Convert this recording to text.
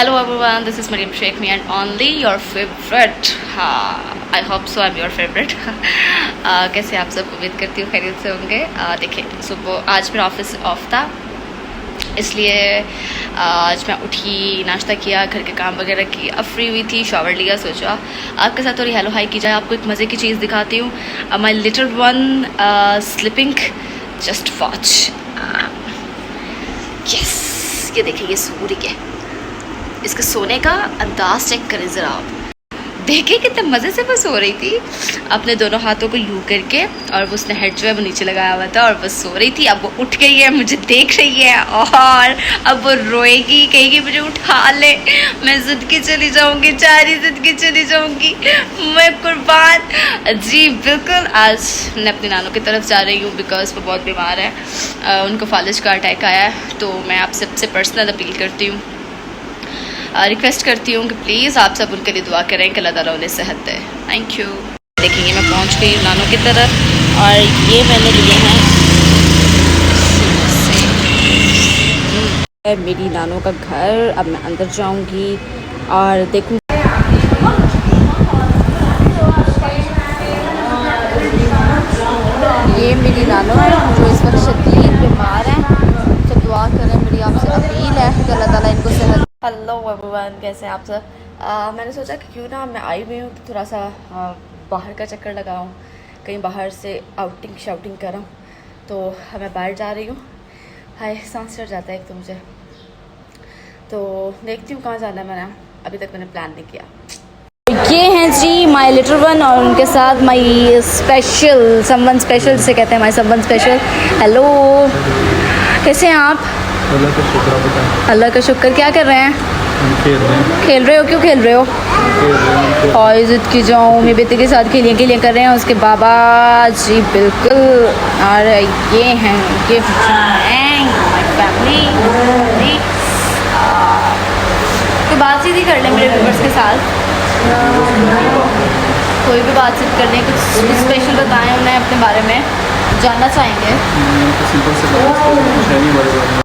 Hello everyone, this is Mariam Sheikh, me and only your favorite. I hope so I'm your favorite. कैसे आप सब? उम्मीद करती हूँ खैरियत से होंगे। देखिए सुबह आज मेरा ऑफिस ऑफ था, इसलिए आज मैं उठी, नाश्ता किया, घर के काम वगैरह की, अब फ्री हुई थी, शॉवर लिया, सोचा आपके साथ थोड़ी हेलो हाई की जाए। आपको एक मज़े की चीज़ दिखाती हूँ। My little one sleeping, just watch. Yes, ये देखिए, ये सूर्य है, इसके सोने का अंदाज चेक करें ज़रा आप। देखिए कितने मज़े से वो सो रही थी, अपने दोनों हाथों को यूँ करके, और वो उसने हेड जो है वो नीचे लगाया हुआ था और वो सो रही थी। अब वो उठ गई है, मुझे देख रही है और अब वो रोएगी, कहेगी मुझे उठा ले, मैं ज़िद के चली जाऊँगी, चारी ज़िद के चली जाऊँगी, मैं कुर्बान। जी बिल्कुल, आज मैं अपनी नानों की तरफ जा रही हूँ बिकॉज वो बहुत बीमार है, उनको फालिज का अटैक आया है। तो मैं आप सबसे पर्सनल अपील करती हूँ, रिक्वेस्ट करती हूँ कि प्लीज़ आप सब उनके लिए दुआ करें कि अल्लाह ताला उन्हें सेहत दे। Thank you. देखेंगे मैं पहुँच गई हूँ नानों की तरफ, और ये मैंने लिए हैं मेरी नानों का घर। अब मैं अंदर जाऊँगी और देखूँ। ये मेरी नानों है जो इस वक्त शदीद बीमार हैं, तो दुआ करें, मेरी आपसे अपील है कि अल्लाह ताला इनको सेहत। हेलो एवरीवन, कैसे हैं आप सब? मैंने सोचा कि क्यों ना मैं आई हुई हूँ तो थोड़ा सा बाहर का चक्कर लगाऊँ, कहीं बाहर से आउटिंग शाउटिंग कराऊँ। तो मैं बाहर जा रही हूँ। हाय, सांस चढ़ जाता है एक तो मुझे, तो देखती हूँ कहाँ जाना है। मैंने अभी तक मैंने प्लान नहीं किया। ये हैं जी माई लिटिल वन, और उनके साथ माई स्पेशल समवन स्पेशल, जिसे कहते हैं माई समवन स्पेशल। हेलो, कैसे हैं आप? अल्लाह का शुक्र। अल्लाह का शुक्र। क्या कर रहे हैं? खेल रहे हो? क्यों खेल रहे हो? और इज़्ज़त की जाऊँ, मेरे बेटे के साथ खेलिए कर रहे हैं उसके बाबा जी। बिल्कुल। और ये हैं गिफ्ट माई फैमिली। तो बातचीत ही कर लें मेरे व्यूअर्स के साथ, कोई भी बातचीत कर लें, कुछ स्पेशल बताएं उन्हें अपने बारे में, जानना चाहेंगे।